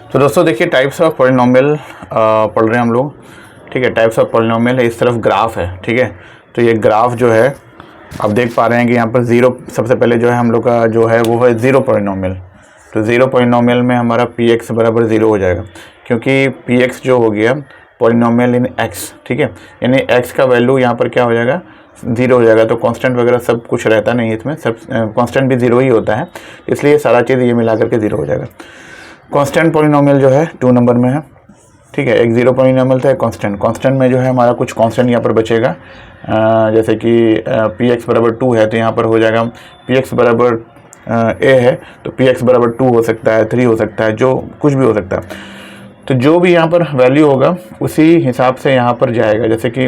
तो दोस्तों देखिए टाइप्स ऑफ पॉलिनोमियल पढ़ रहे हैं हम लोग, ठीक है। टाइप्स ऑफ पॉलिनोमियल है, इस तरफ ग्राफ है, ठीक है। तो ये ग्राफ जो है आप देख पा रहे हैं कि यहाँ पर ज़ीरो, सबसे पहले जो है हम लोग का जो है वो है ज़ीरो पॉलिनोमियल। तो ज़ीरो पॉलिनोमियल में हमारा पी एक्स बराबर ज़ीरो हो जाएगा, क्योंकि पी एक्स जो हो गया पॉलिनोमियल इन एक्स, ठीक है। यानी एक्स का वैल्यू यहाँ पर क्या हो जाएगा, ज़ीरो हो जाएगा। तो कांस्टेंट वगैरह सब कुछ रहता नहीं इसमें, सब कांस्टेंट भी ज़ीरो ही होता है, इसलिए सारा चीज़ ये मिला करके ज़ीरो हो जाएगा। कांस्टेंट पॉलिनोमियल जो है 2 नंबर में है, ठीक है। एक ज़ीरो पॉलिनोमियल था, एक कांस्टेंट। कांस्टेंट में जो है हमारा कुछ कांस्टेंट यहाँ पर बचेगा, जैसे कि पी एक्स बराबर 2 है, तो यहाँ पर हो जाएगा पी एक्स बराबर ए है, तो पी एक्स बराबर 2 हो सकता है, 3 हो सकता है, जो कुछ भी हो सकता है। तो जो भी यहाँ पर वैल्यू होगा उसी हिसाब से यहाँ पर जाएगा। जैसे कि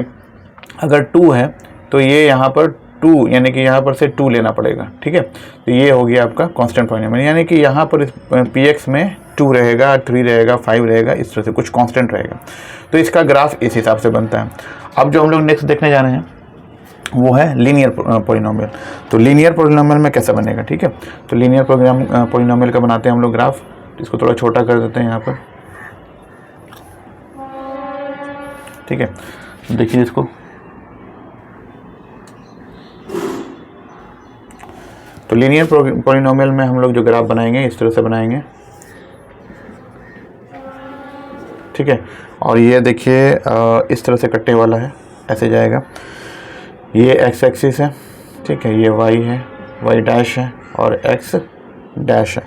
अगर 2 है तो ये यहाँ पर 2, यानी कि यहाँ पर से 2 लेना पड़ेगा, ठीक है। तो ये हो गया आपका कांस्टेंट पॉलिनोमियल, यानी कि यहाँ पर पी एक्स में 2 रहेगा, 3 रहेगा, 5 रहेगा, इस तरह से कुछ कांस्टेंट रहेगा। तो इसका ग्राफ इस हिसाब से बनता है। अब जो हम लोग नेक्स्ट देखने जा रहे हैं वो है लीनियर पॉलिनोमियल। तो लीनियर पॉलिनोमियल में कैसा बनेगा, ठीक है। तो लीनियर पॉलिनोमियल का बनाते हैं हम लोग ग्राफ। इसको थोड़ा छोटा कर देते हैं यहाँ पर, ठीक है। देखिए इसको, तो लीनियर पॉलिनोमियल में हम लोग जो ग्राफ बनाएंगे इस तरह से बनाएंगे, ठीक है। और ये देखिए इस तरह से कटने वाला है, ऐसे जाएगा। ये एक्स एक्सिस है, ठीक है, ये वाई है, वाई डैश है, और एक्स डैश है।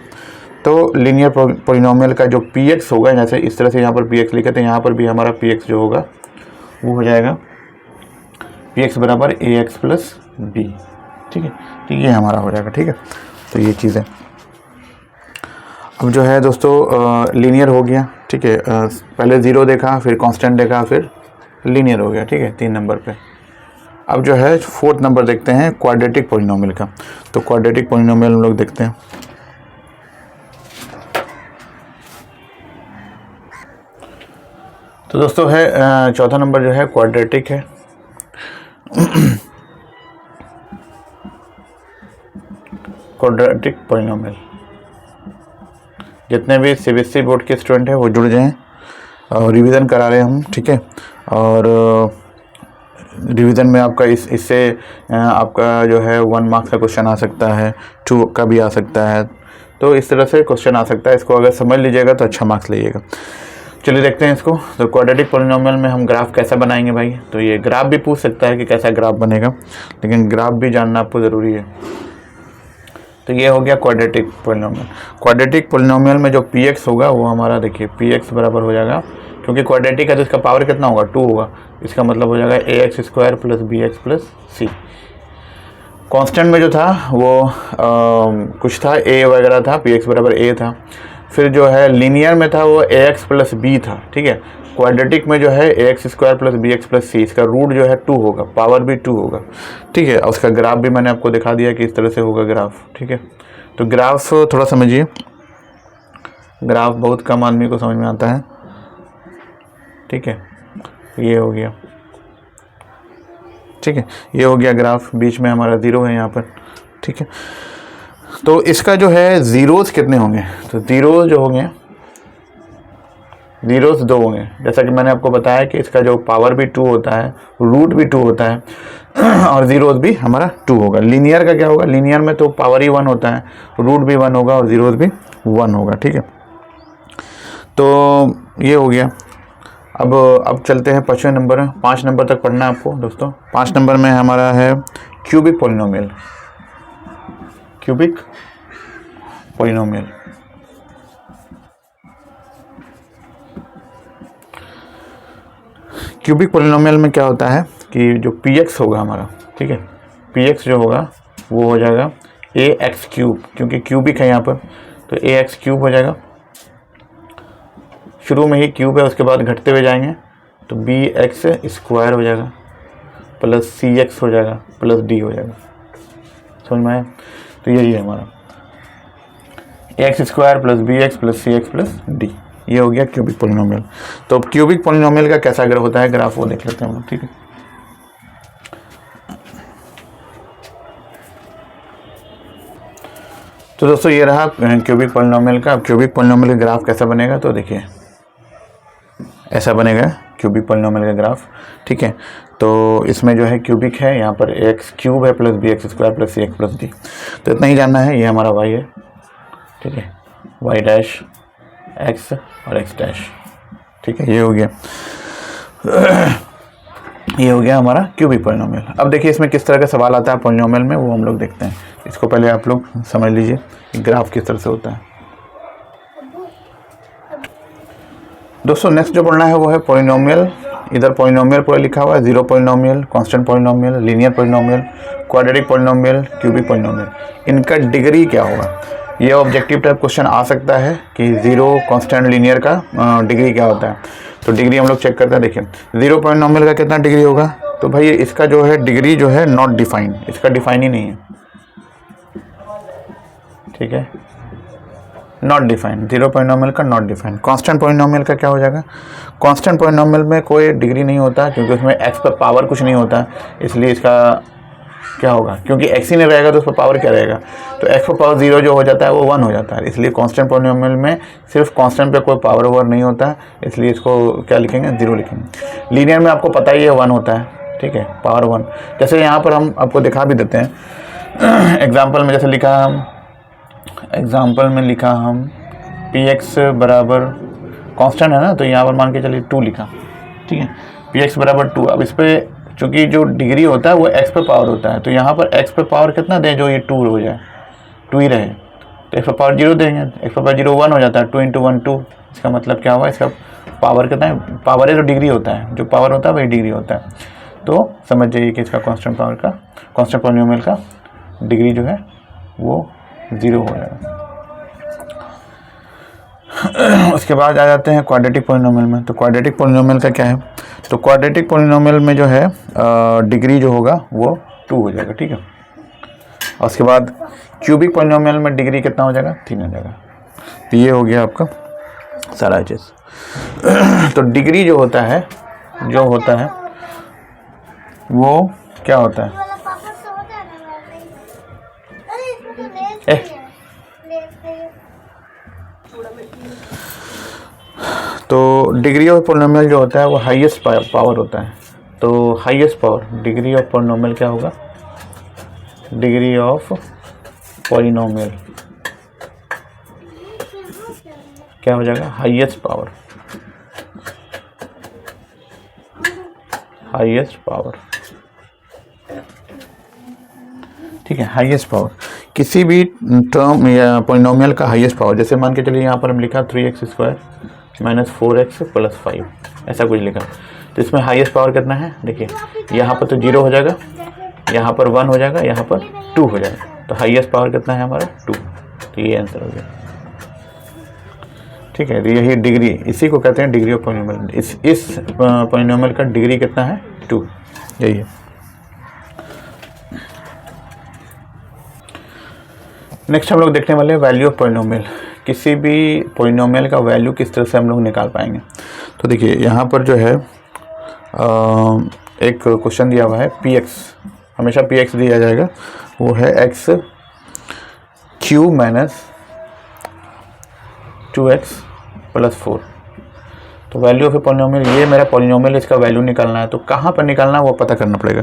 तो लीनियर पॉलिनोमियल का जो पी एक्स होगा, जैसे इस तरह से यहाँ पर पी एक्स लिखे थे, यहाँ पर भी हमारा पी एक्स जो होगा वो हो जाएगा पी एक्स बराबर ए एक्स प्लस बी, ठीक है। तो ये हमारा हो जाएगा, ठीक है। तो ये चीज़ें अब जो है दोस्तों लीनियर हो गया, ठीक है। पहले ज़ीरो देखा, फिर कांस्टेंट देखा, फिर लीनियर हो गया, ठीक है, 3 नंबर पे। अब जो है 4th नंबर देखते हैं क्वाड्रेटिक पॉलिनोमियल का। तो क्वाड्रेटिक पॉलिनोमियल हम लोग देखते हैं। तो दोस्तों है 4था नंबर जो है क्वाड्रेटिक है। क्वाड्रेटिक पॉलिनोमियल, जितने भी सीबीएसई बोर्ड के स्टूडेंट हैं वो जुड़ जाएं, और रिवीजन करा रहे हैं हम, ठीक है। और रिवीजन में आपका इससे आपका जो है 1 मार्क्स का क्वेश्चन आ सकता है, 2 का भी आ सकता है। तो इस तरह से क्वेश्चन आ सकता है, इसको अगर समझ लीजिएगा तो अच्छा मार्क्स लीजिएगा। चलिए देखते हैं इसको। तो क्वाड्रेटिक पॉलिनोमियल में हम ग्राफ कैसा बनाएंगे भाई। तो ये ग्राफ भी पूछ सकता है कि कैसा ग्राफ बनेगा, लेकिन ग्राफ भी जानना आपको ज़रूरी है। तो ये हो गया क्वाड्रेटिक पॉलिनोमियल। क्वाड्रेटिक पॉलिनोमियल में जो पी एक्स होगा वो हमारा देखिए पी एक्स बराबर हो जाएगा, क्योंकि क्वाड्रेटिक है तो इसका पावर कितना होगा, 2 होगा। इसका मतलब हो जाएगा a x square plus b x plus c. Constant में जो था वो कुछ था, ए वगैरह था, पी एक्स बराबर ए था। फिर जो है लीनियर में था वो ए एक्स प्लस बी था, ठीक है। क्वाड्रेटिक में जो है a x square plus b x plus c, इसका रूट जो है 2 होगा, पावर भी 2 होगा, ठीक है। और उसका ग्राफ भी मैंने आपको दिखा दिया कि इस तरह से होगा ग्राफ, ठीक है। तो ग्राफ थोड़ा समझिए, ग्राफ बहुत कम आदमी को समझ में आता है, ठीक है। ये हो गया, ठीक है, ये हो गया ग्राफ। बीच में हमारा 0 है यहाँ पर, ठीक है। तो इसका जो है ज़ीरोज़ कितने होंगे, तो ज़ीरोज़ जो होंगे, ज़ीरोज़ 2 होंगे। जैसा कि मैंने आपको बताया कि इसका जो पावर भी 2 होता है, रूट भी 2 होता है, और ज़ीरोज़ भी हमारा 2 होगा। लीनियर का क्या होगा, लीनियर में तो पावर ही 1 होता है, रूट भी 1 होगा और ज़ीरोज़ भी 1 होगा, ठीक है। तो ये हो गया। अब चलते हैं 5वें नंबर में। 5 नंबर तक पढ़ना है आपको दोस्तों। 5 नंबर में हमारा है cubic polynomial. Cubic polynomial, cubic polynomial में क्या होता है कि जो पी एक्स होगा हमारा, ठीक है, पी एक्स जो होगा वो हो जाएगा ए एक्स क्यूब, क्योंकि क्यूबिक है यहाँ पर, तो ए एक्स क्यूब हो जाएगा। शुरू में ही क्यूब है, उसके बाद घटते हुए जाएंगे तो बी एक्स स्क्वायर हो जाएगा प्लस सी एक्स हो जाएगा प्लस डी हो जाएगा। समझ में आया। तो यही है हमारा a x square plus b x plus c x plus d, ये हो गया क्यूबिक पॉलिनोमियल। तो अब क्यूबिक पॉलिनोमियल का कैसा ग्राफ होता है, ग्राफ वो देख लेते हैं हम लोग, ठीक है। तो दोस्तों ये रहा क्यूबिक पॉलिनोमियल का। अब क्यूबिक पॉलिनोमियल का ग्राफ कैसा बनेगा, तो देखिए ऐसा बनेगा क्यूबिक पॉलिनोमियल का ग्राफ, ठीक है। तो इसमें जो है क्यूबिक है, यहाँ पर एक्स क्यूब है plus b x square plus c x plus d. तो इतना ही जानना है, ये हमारा वाई है, ठीक है, वाई डैश एक्स और एक्स डैश, ठीक है। ये हो गया ये हो गया हमारा क्यूबिक पॉलिनोमियल। अब देखिए इसमें किस तरह का सवाल आता है पॉलिनोमियल में, वो हम लोग देखते हैं। इसको पहले आप लोग समझ लीजिए ग्राफ किस तरह से होता है। दोस्तों नेक्स्ट जो पढ़ना है वो है पॉलिनोमियल। इधर पॉलिनोमियल पूरा लिखा हुआ है, zero polynomial, constant polynomial, linear polynomial, quadratic polynomial, cubic polynomial. इनका डिग्री क्या होगा, ये ऑब्जेक्टिव टाइप क्वेश्चन आ सकता है कि जीरो कांस्टेंट लीनियर का डिग्री क्या होता है। तो डिग्री हम लोग चेक करते हैं। देखिए जीरो पॉलिनोमियल का कितना डिग्री होगा, तो भाई इसका जो है डिग्री जो है नॉट डिफाइंड, इसका डिफाइन ही नहीं है, ठीक है, नॉट डिफाइंड। जीरो पॉलिनोमियल का नॉट डिफाइंड। कांस्टेंट पॉलिनोमियल का क्या हो जाएगा, कांस्टेंट पॉलिनोमियल में कोई डिग्री नहीं होता क्योंकि उसमें एक्स पर पावर कुछ नहीं होता, इसलिए इसका क्या होगा, क्योंकि एक्स ही नहीं रहेगा तो उस पर पावर क्या रहेगा, तो एक्स पर पावर जीरो जो हो जाता है वो वन हो जाता है। इसलिए कांस्टेंट पॉलिनोमियल में सिर्फ कांस्टेंट पे कोई पावर ओवर नहीं होता, इसलिए इसको क्या लिखेंगे, जीरो लिखेंगे। लीनियर में आपको पता ही है वन होता है, ठीक है, पावर वन। जैसे यहाँ पर हम आपको दिखा भी देते हैं एग्जाम्पल में, जैसे लिखा हम एग्जाम्पल में लिखा हम पी एक्स बराबर कांस्टेंट है ना, तो यहाँ पर मान के चलिए 2 लिखा, ठीक है, पी एक्स बराबर 2। अब इस पर चूँकि जो डिग्री होता है वो एक्स पे पावर होता है, तो यहाँ पर एक्स पे पावर कितना दें जो ये 2 हो जाए, 2 ही रहे, तो एक्स पे पावर 0 देंगे, एक्स पे पावर 0 1 हो जाता है, 2 × 1 2। इसका मतलब क्या हुआ, इसका पावर कितना है, पावर है जो डिग्री होता है, जो पावर होता है वही डिग्री होता है। तो समझ जाइए कि इसका कांस्टेंट पावर का, कांस्टेंट पॉलिनोमियल का डिग्री जो है वो 0 हो जाएगा। उसके बाद आ जाते हैं क्वाड्रेटिक पॉलिनोमियल में। तो क्वाड्रेटिक पॉलिनोमियल का क्या है, तो क्वाड्रेटिक पॉलिनोमियल में जो है डिग्री जो होगा वो 2 हो जाएगा, ठीक है। और उसके बाद क्यूबिक पॉलिनोमियल में डिग्री कितना हो जाएगा, 3 हो जाएगा। तो ये हो गया आपका सारा चीज़। तो डिग्री जो होता है वो क्या होता है, तो डिग्री ऑफ पॉलिनोमियल जो होता है वो हाईएस्ट पावर होता है। तो highest power degree of polynomial क्या होगा, डिग्री ऑफ पॉलिनोमियल क्या हो जाएगा, हाईएस्ट पावर, हाईएस्ट पावर, ठीक है, हाईएस्ट पावर। किसी भी टर्म या पॉलिनोमियल का हाईएस्ट पावर, जैसे मान के चलिए यहाँ पर हम लिखा 3x² - 4x + 5, ऐसा कुछ लिखा, तो इसमें हाईएस्ट पावर कितना है, देखिए यहाँ पर तो 0 हो जाएगा, यहाँ पर 1 हो जाएगा, यहाँ पर 2 हो जाएगा, तो हाईएस्ट पावर कितना है हमारा 2। तो ये आंसर हो गया, ठीक है। तो यही डिग्री, इसी को कहते हैं डिग्री ऑफ पॉलिनोमियल। इस पॉलिनोमियल का डिग्री कितना है, 2, यही है। नेक्स्ट हम लोग देखने वाले हैं वैल्यू ऑफ पॉलिनोमियल। किसी भी पॉलिनोमियल का वैल्यू किस तरह से हम लोग निकाल पाएंगे। तो देखिए यहाँ पर जो है एक क्वेश्चन दिया हुआ है, px, हमेशा px दिया जाएगा, वो है x³ - 2x + 4। तो वैल्यू ऑफ ए पॉलिनोमियल, ये मेरा पॉलिनोमियल, इसका वैल्यू निकालना है, तो कहाँ पर निकालना है वो पता करना पड़ेगा।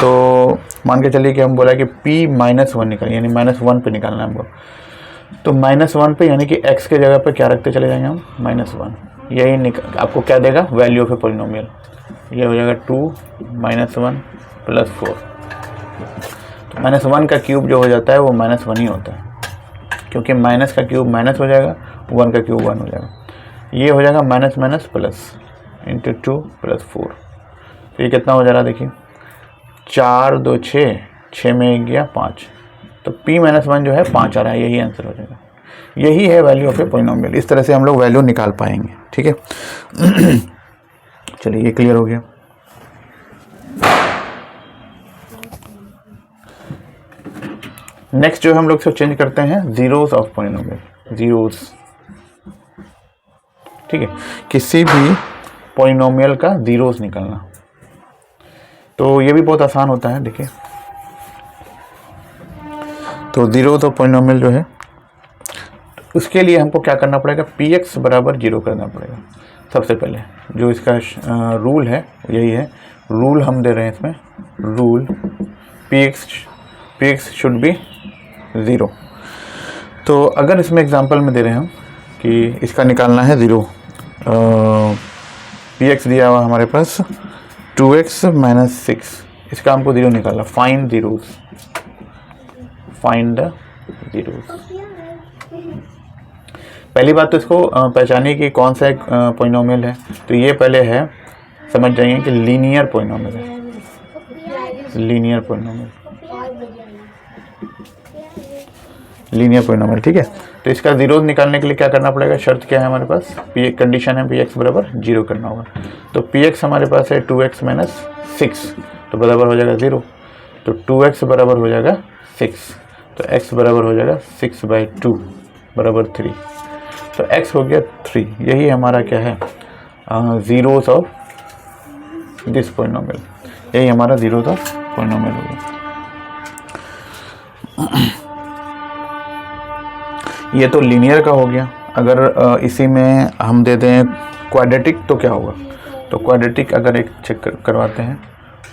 तो मान के चलिए कि हम बोला कि p-1 निकालें, यानी -1 पे निकालना है हमको। तो -1 पे यानी कि x के जगह पे क्या रखते चले जाएंगे हम, -1। यही आपको क्या देगा, वैल्यू ऑफ ए पॉलिनोमियल। ये हो जाएगा 2 - 1 + 4। तो -1 का क्यूब जो हो जाता है वो -1 ही होता है, क्योंकि माइनस का क्यूब माइनस हो जाएगा, 1 का क्यूब 1 हो जाएगा। ये हो जाएगा माइनस माइनस प्लस × 2 + 4। तो ये कितना हो जा रहा है, देखिए 4 2 6, 6 में 1 गया 5, तो p-1 जो है 5 आ रहा है, यही आंसर हो जाएगा। यही है वैल्यू ऑफ ए पॉलिनोमियल। इस तरह से हम लोग वैल्यू निकाल पाएंगे, ठीक है। चलिए ये क्लियर हो गया। नेक्स्ट जो हम लोग से चेंज करते हैं जीरोस ऑफ पॉलिनोमियल, जीरोस, ठीक है। किसी भी पॉलिनोमियल का जीरोस निकालना, तो ये भी बहुत आसान होता है। देखिए तो जीरोस ऑफ पॉलिनोमियल जो है उसके लिए हमको क्या करना पड़ेगा, पी एक्स बराबर 0 करना पड़ेगा। सबसे पहले जो इसका रूल है यही है, रूल हम दे रहे हैं इसमें, rule P x should be 0। तो अगर इसमें एग्जांपल में दे रहे हैं हम कि इसका निकालना है 0, पी एक्स दिया हुआ हमारे पास 2x - 6, इसका हमको 0 निकालना, फाइंड द ज़ीरोज़। पहली बात तो इसको पहचानिए कि कौन सा एक पॉलिनोमियल है। तो ये पहले है, समझ जाइए कि लीनियर पॉलिनोमियल है, लीनियर पॉलिनोमियल, ठीक है। तो इसका ज़ीरोज़ निकालने के लिए क्या करना पड़ेगा, शर्त क्या है हमारे पास, पी कंडीशन है पी एक्स बराबर 0 करना होगा। तो पी एक्स हमारे पास है 2x - 6, तो बराबर हो जाएगा 0। तो 2x बराबर हो जाएगा 6, तो x बराबर हो जाएगा 6/2 बराबर 3। तो x हो गया 3। यही हमारा क्या है, ज़ीरोज़ ऑफ दिस पॉलिनोमियल, यही हमारा ज़ीरोज़ ऑफ पॉलिनोमियल हो गया। ये तो लीनियर का हो गया। अगर इसी में हम दे दें क्वाड्रेटिक तो क्या होगा, तो क्वाड्रेटिक अगर एक चेक करवाते हैं,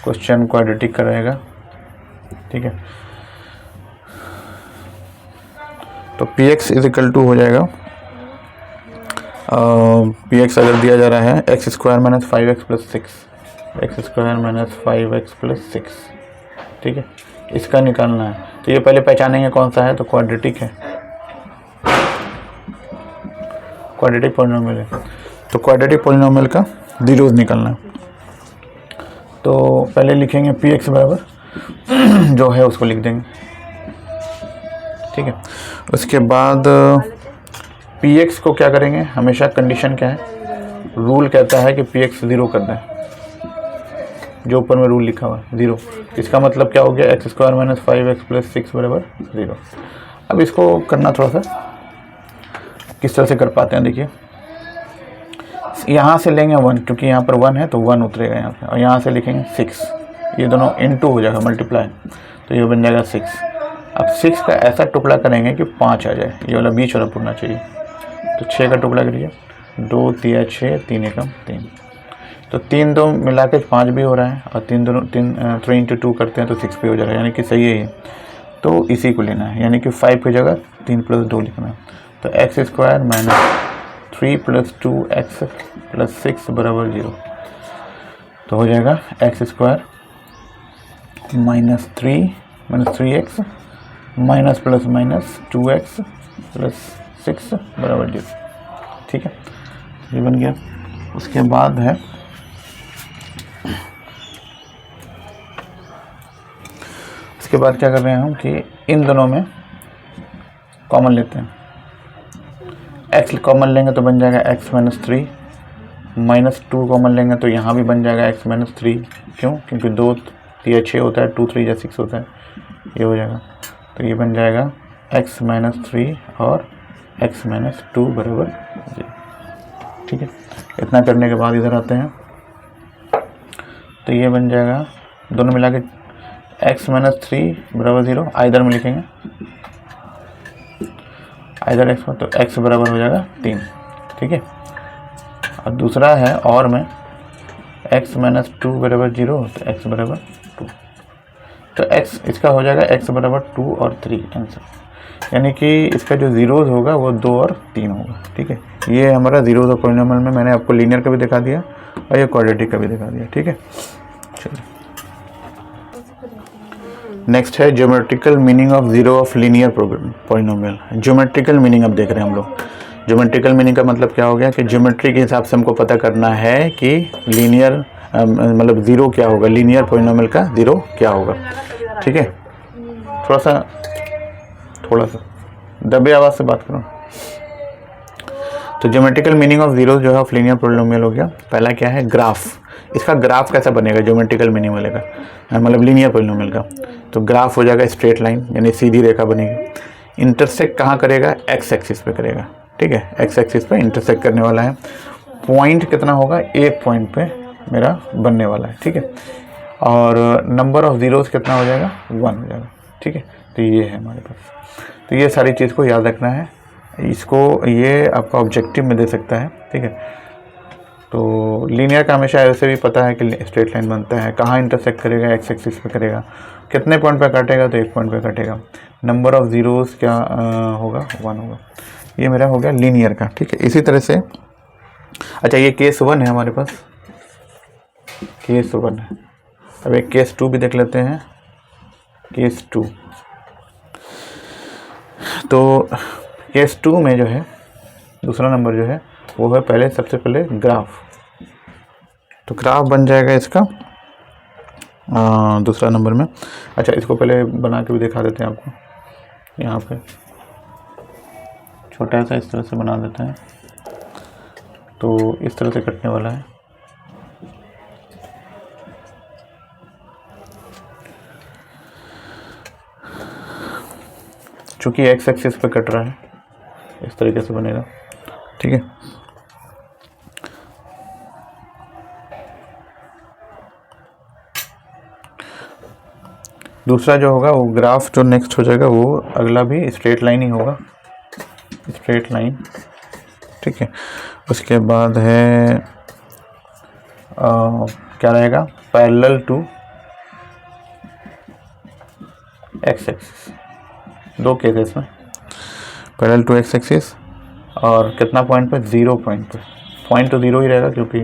क्वेश्चन क्वाड्रेटिक कराएगा, ठीक है। तो P X is equal to हो जाएगा, पी एक्स अगर दिया जा रहा है x² - 5x + 6, x² - 5x + 6, ठीक है। इसका निकालना है। तो ये पहले पहचानेंगे कौन सा है, तो क्वाड्रेटिक है, क्वाड्रेटिक पॉलिनोमियल है। तो क्वाड्रेटिक पॉलिनोमियल का ज़ीरोज़ निकालना है। तो पहले लिखेंगे पी एक्स बराबर जो है उसको लिख देंगे, ठीक है। उसके बाद पी एक्स को क्या करेंगे, हमेशा कंडीशन क्या है, रूल कहता है कि पी एक्स 0 करना है, जो ऊपर में रूल लिखा हुआ है 0। इसका मतलब क्या हो गया, x² - 5x + 6 बराबर 0। अब इसको करना थोड़ा सा किस तरह से कर पाते हैं, देखिए यहाँ से लेंगे 1, क्योंकि यहाँ पर 1 है तो 1 उतरेगा यहाँ पे, और यहाँ से लिखेंगे 6, ये दोनों इनटू हो जाएगा, मल्टीप्लाई, तो ये बन जाएगा 6। अब 6 का ऐसा टुकड़ा करेंगे कि 5 आ जाए, ये वाला बीच वाला पुरना चाहिए। तो 6 का टुकड़ा करिए, 2 × 3 = 6, 3 × 3, तो 3 2 मिला के 5 भी हो रहा है, और 3 × 2 करते हैं तो 6 भी हो जा रहा है, यानी कि सही है ये। तो इसी को लेना है, यानी कि 5 की जगह 3 + 2 लिखना है। तो x² - 3 + 2x + 6 बराबर 0। तो हो जाएगा x² - 3 - 3x - 2x + 6 बराबर 0, ठीक है। ये बन गया। उसके बाद है उसके बाद क्या कर रहे हैं हम कि इन दोनों में कॉमन लेते हैं, x कॉमन लेंगे तो बन जाएगा x - 3, -2 कॉमन लेंगे तो यहाँ भी बन जाएगा x - 3। क्यों, क्योंकि 2 × 3 = 6 होता है, 2 × 3 = 6 होता है, ये हो जाएगा। तो ये बन जाएगा x - 3 और x - 2 बराबर 0, ठीक है। इतना करने के बाद इधर आते हैं, तो ये बन जाएगा दोनों मिला के x - 3 बराबर 0, इधर में लिखेंगे इधर x, तो x बराबर हो जाएगा 3, ठीक है। और दूसरा है और में x - 2 बराबर 0, तो x बराबर 2, तो x इसका हो जाएगा x बराबर 2 और 3 आंसर, यानी कि इसका जो ज़ीरोज़ होगा वो 2 और 3 होगा, ठीक है। ये हमारा ज़ीरोज़ ऑफ पॉलिनोमियल में मैंने आपको लीनियर का भी दिखा दिया और ये क्वाड्रेटिक का भी दिखा दिया, ठीक है। चलिए नेक्स्ट है geometrical meaning of zero of linear polynomial. Geometrical meaning अब देख रहे हैं हम लोग। ज्योमेट्रिकल मीनिंग का मतलब क्या हो गया कि ज्योमेट्री के हिसाब से हमको पता करना है कि लीनियर मतलब ज़ीरो क्या होगा, लीनियर पॉलिनोमियल का ज़ीरो क्या होगा, ठीक है। थोड़ा सा दबे आवाज़ से बात करो। तो ज्योमेट्रिकल मीनिंग ऑफ ज़ीरो जो है ऑफ लीनियर पॉलिनोमियल हो गया। पहला क्या है, ग्राफ। इसका ग्राफ कैसा बनेगा ज्योमेट्रिकल मीनिंग वाले का, मतलब लीनियर पॉलिनोमियल का। तो ग्राफ हो जाएगा स्ट्रेट लाइन, यानी सीधी रेखा बनेगी। इंटरसेक्ट कहाँ करेगा, एक्स एक्सिस पे करेगा, ठीक है। एक्स एक्सिस पे इंटरसेक्ट करने वाला है। पॉइंट कितना होगा, एक पॉइंट पे मेरा बनने वाला है, ठीक है। और नंबर ऑफ ज़ीरोज़ कितना हो जाएगा, 1 हो जाएगा, ठीक है। तो ये है हमारे पास। तो ये सारी चीज़ को याद रखना है इसको ये आपका ऑब्जेक्टिव में दे सकता है, ठीक है। तो लीनियर का हमेशा ऐसे भी पता है कि स्ट्रेट लाइन बनता है, कहाँ इंटरसेक्ट करेगा, एक्स एक्सिस पे करेगा, कितने पॉइंट पे काटेगा, तो एक पॉइंट पे काटेगा, नंबर ऑफ ज़ीरोज़ क्या होगा, 1 होगा। ये मेरा हो गया लीनियर का, ठीक है। इसी तरह से अच्छा ये केस 1 है हमारे पास, केस 1 है। अब एक केस 2 भी देख लेते हैं, केस 2। तो केस 2 में जो है दूसरा नंबर जो है वो है पहले, सबसे पहले ग्राफ। तो ग्राफ बन जाएगा इसका दूसरा नंबर में। अच्छा इसको पहले बना के भी दिखा देते हैं आपको, यहाँ पे छोटा सा इस तरह से बना देते हैं। तो इस तरह से कटने वाला है। चूँकि एक्स एक्सिस पे कट रहा है, इस तरीके से बनेगा, ठीक है। दूसरा जो होगा वो ग्राफ जो नेक्स्ट हो जाएगा वो अगला भी स्ट्रेट लाइन ही होगा, स्ट्रेट लाइन, ठीक है। उसके बाद है क्या रहेगा, पैरेलल टू एक्स एक्सिस। दो केसेस में पैरेलल टू एक्स एक्सिस, और कितना पॉइंट पे, 0 पॉइंट पे। पॉइंट तो 0 ही रहेगा क्योंकि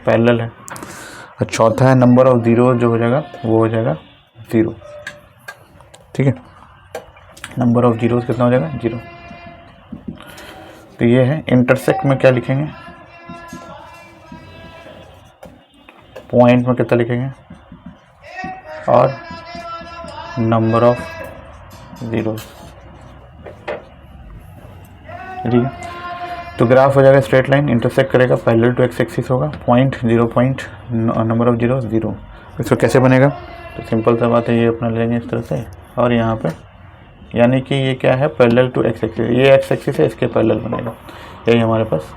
पैरेलल है। और चौथा है नंबर ऑफ ज़ीरो जो हो जाएगा वो हो जाएगा 0, ठीक है। नंबर ऑफ ज़ीरोज़ कितना हो जाएगा, 0। तो ये है। इंटरसेक्ट में क्या लिखेंगे, पॉइंट में कितना लिखेंगे, और नंबर ऑफ ज़ीरोज़, ठीक है। तो ग्राफ हो जाएगा स्ट्रेट लाइन, इंटरसेक्ट करेगा, पैरेलल टू एक्स एक्सिस होगा, point 0 point, number of zero 0। इसको कैसे बनेगा, तो सिंपल सा बात है, ये अपना लेंगे इस तरह से, और यहाँ पे यानी कि ये क्या है, पैरेलल टू एक्स एक्सिस, ये एक्स एक्सिस है, इसके पैरेलल बनेगा। यही हमारे पास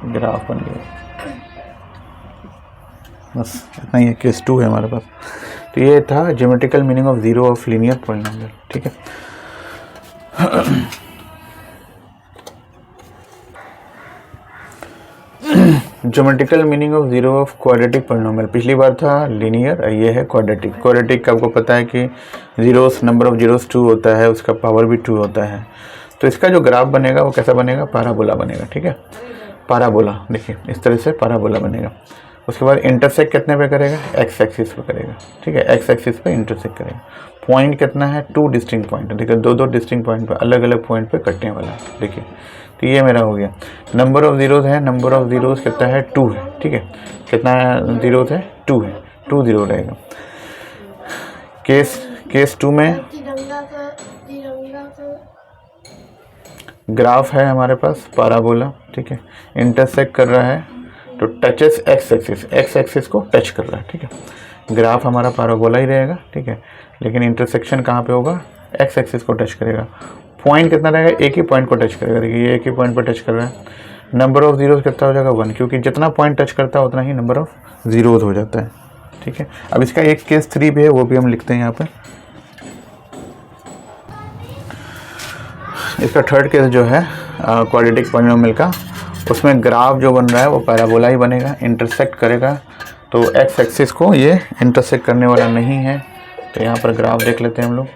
ग्राफ बन गया। बस इतना ही है, केस 2 है हमारे पास। तो ये था geometrical meaning of zero of linear polynomial, ठीक है। Geometrical meaning of zero of quadratic polynomial, पिछली बार था लीनियर, ये है क्वाड्रेटिक। क्वाड्रेटिक का आपको पता है कि ज़ीरोस, नंबर ऑफ ज़ीरोस 2 होता है, उसका पावर भी 2 होता है। तो इसका जो ग्राफ बनेगा वो कैसा बनेगा, पैराबोला बनेगा, ठीक है। पैराबोला देखिए इस तरह से पैराबोला बनेगा। उसके बाद इंटरसेक्ट कितने पे करेगा, एक्स एक्सिस पे करेगा, ठीक है। एक्स एक्सिस पे इंटरसेक्ट करेगा। पॉइंट कितना है, 2 डिस्टिंक्ट पॉइंट, देखिए 2 डिस्टिंक्ट पॉइंट पे, अलग अलग पॉइंट पे कटने वाला है, देखिए। तो ये मेरा हो गया। नंबर ऑफ ज़ीरोज़ है, नंबर ऑफ ज़ीरोज़ कितना है, 2 है, ठीक है। कितना ज़ीरोज़ है, 2 है, 2 ज़ीरो रहेगा। केस 2 में ग्राफ है हमारे पास पैराबोला, ठीक है। इंटरसेक्ट कर रहा है तो touches x axis, x axis को टच कर रहा है, ठीक है। ग्राफ हमारा पैराबोला ही रहेगा, ठीक है। लेकिन इंटरसेक्शन कहाँ पे होगा, एक्स एक्सिस को टच करेगा। पॉइंट कितना रहेगा, एक ही पॉइंट को टच करेगा, देखिए ये एक ही पॉइंट पर टच कर रहा है। नंबर ऑफ ज़ीरोज़ कितना हो जाएगा, 1, क्योंकि जितना पॉइंट टच करता है उतना ही नंबर ऑफ ज़ीरोज़ हो जाता है, ठीक है। अब इसका एक केस 3 भी है, वो भी हम लिखते हैं यहाँ पे। इसका थर्ड केस जो है क्वाड्रेटिक पॉलिनोमियल का, उसमें ग्राफ जो बन रहा है वो पैराबोला ही बनेगा। इंटरसेक्ट करेगा तो एक्स एक्सिस को ये इंटरसेक्ट करने वाला नहीं है। तो यहाँ पर ग्राफ देख लेते हैं हम लोग,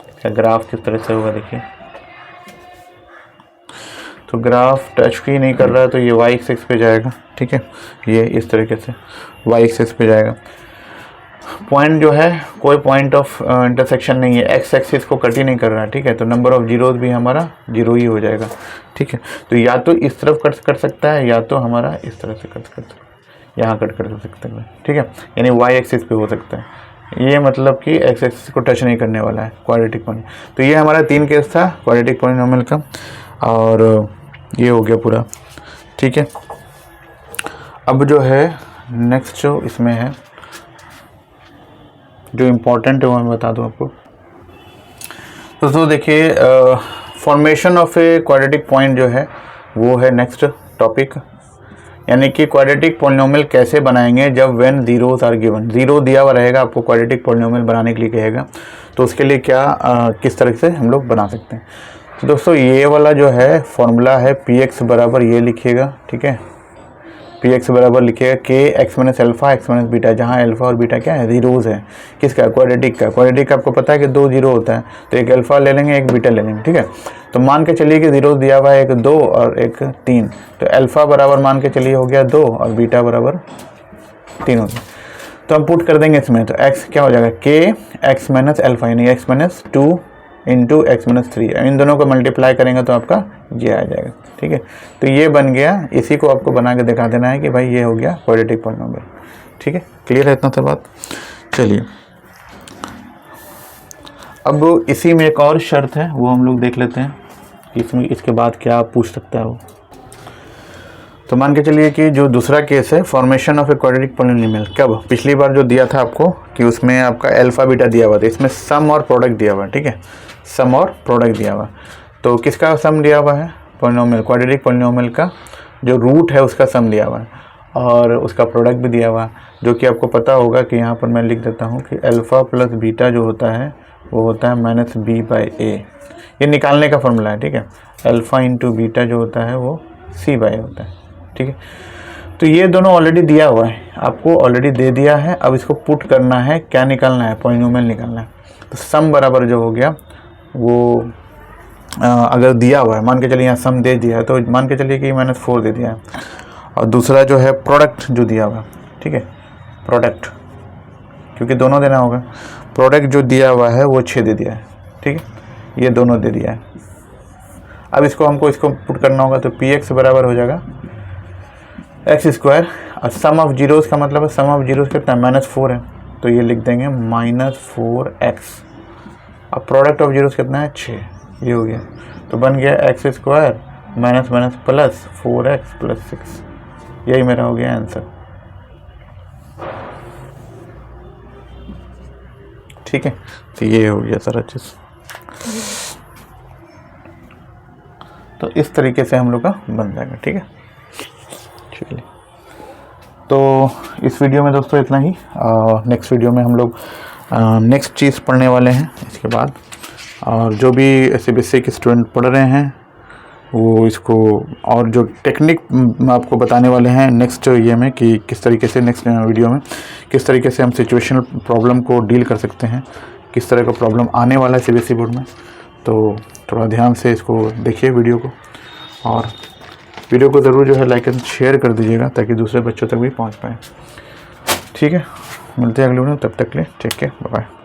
इसका ग्राफ किस तरह से होगा, देखिए। तो ग्राफ टच ही नहीं कर रहा है तो ये वाई एक्सिस पे जाएगा, ठीक है। ये इस तरीके से वाई एक्सिस पे जाएगा। पॉइंट जो है कोई पॉइंट ऑफ इंटरसेक्शन नहीं है, एक्स एक्सिस को कट ही नहीं कर रहा है, ठीक है। तो नंबर ऑफ ज़ीरोज़ भी हमारा 0 ही हो जाएगा, ठीक है। तो या तो इस तरफ कट कर सकता है, या तो हमारा इस तरह से कट कर सकता है, यहाँ कट कर सकता है, ठीक है। यानी वाई एक्सिस पे हो सकता है। ये मतलब कि एक्स एक्सिस को टच नहीं करने वाला है क्वाड्रेटिक पॉलिनोमियल। तो ये हमारा 3 केस था क्वाड्रेटिक पॉलिनोमियल का, और ये हो गया पूरा, ठीक है। अब जो है नेक्स्ट जो इसमें है, जो इम्पोर्टेंट है वो मैं बता दूं आपको। तो देखिए formation of a quadratic point जो है वो है नेक्स्ट टॉपिक। यानी कि क्वाड्रेटिक पॉलिनोमियल कैसे बनाएंगे जब when zeros are given, zero दिया हुआ रहेगा, आपको क्वाड्रेटिक पॉलिनोमियल बनाने के लिए कहेगा, तो उसके लिए क्या किस तरह से हम लोग बना सकते हैं। तो दोस्तों ये वाला जो है फॉर्मूला है पी एक्स बराबर ये लिखिएगा, ठीक है, पी एक्स बराबर लिखिएगा के x minus alpha x minus beta, जहाँ अल्फा और बीटा क्या है, जीरोज़ है। किसका, क्वाड्रेटिक का। क्वाड्रेटिक आपको पता है कि 2 जीरो होता है, तो एक अल्फा ले लेंगे एक बीटा ले लेंगे, ठीक है। तो मान के चलिए कि जीरो दिया हुआ है एक 2 और एक 3, तो अल्फा बराबर मान के चलिए हो गया 2 और बीटा बराबर 3 हो गया। तो हम पुट कर देंगे इसमें, तो x क्या हो जाएगा, के एक्स माइनस अल्फा यानी x minus 2 into x minus 3, इन दोनों को मल्टीप्लाई करेंगे तो आपका ये आ जाएगा, ठीक है। तो ये बन गया, इसी को आपको बना के दिखा देना है कि भाई ये हो गया क्वाड्रेटिक पॉलिनोमियल, ठीक है। क्लियर है इतना सा बात। चलिए अब इसी में एक और शर्त है, वो हम लोग देख लेते हैं कि इसमें इसके बाद क्या पूछ सकता है वो। तो मान के चलिए कि जो दूसरा केस है formation of a quadratic polynomial, कब, पिछली बार जो दिया था आपको कि उसमें आपका अल्फा बीटा दिया हुआ था, इसमें सम और प्रोडक्ट दिया हुआ, ठीक है, सम और प्रोडक्ट दिया हुआ। तो किसका सम दिया हुआ है, पॉलिनोमियल, क्वाड्रेटिक पॉलिनोमियल का जो रूट है उसका सम दिया हुआ है और उसका प्रोडक्ट भी दिया हुआ है, जो कि आपको पता होगा कि यहाँ पर मैं लिख देता हूँ कि अल्फ़ा प्लस बीटा जो होता है वो होता है माइनस बी बाई ए, ये निकालने का फॉर्मूला है, ठीक है। अल्फ़ा इंटू बीटा जो होता है वो सी बाई होता है, ठीक है। तो ये दोनों ऑलरेडी दिया हुआ है, आपको ऑलरेडी दे दिया है। अब इसको पुट करना है, क्या निकालना है, पॉलिनोमियल निकालना है। तो सम बराबर जो हो गया वो अगर दिया हुआ है, मान के चलिए यहाँ सम दे दिया है, तो मान के चलिए कि -4 दे दिया है, और दूसरा जो है प्रोडक्ट जो दिया हुआ है, ठीक है, प्रोडक्ट, क्योंकि दोनों देना होगा, प्रोडक्ट जो दिया हुआ है वो 6 दे दिया है, ठीक है, ये दोनों दे दिया है। अब इसको हमको इसको पुट करना होगा, तो पी एक्स बराबर हो जाएगा एक्स स्क्वायर, और सम ऑफ जीरोज़ का मतलब है, सम ऑफ जीरोज़ कितना है, -4 है, तो ये लिख देंगे -4x। अब प्रोडक्ट ऑफ जीरोज़ कितना है, 6, ये हो गया। तो बन गया x square minus minus plus 4x plus 6, यही मेरा हो गया आंसर, ठीक है। तो ये हो गया सारा चीज़। तो इस तरीके से हम लोग का बन जाएगा, ठीक है। चलिए, तो इस वीडियो में दोस्तों इतना ही। नेक्स्ट वीडियो में हम लोग नेक्स्ट चीज़ पढ़ने वाले हैं इसके बाद, और जो भी ऐसे बेसिक स्टूडेंट पढ़ रहे हैं वो इसको, और जो टेक्निक आपको बताने वाले हैं नेक्स्ट ये में कि किस तरीके से, नेक्स्ट वीडियो में किस तरीके से हम सिचुएशनल प्रॉब्लम को डील कर सकते हैं, किस तरह का प्रॉब्लम आने वाला है सीबीएसई बोर्ड में। तो थोड़ा ध्यान से इसको देखिए वीडियो को, और वीडियो को ज़रूर जो है लाइक एंड शेयर कर दीजिएगा ताकि दूसरे बच्चों तक भी पहुंच पाए, ठीक है। मिलते हैं अगले वीडियो में, तब तक के लिए टेक केयर, बाय बाय।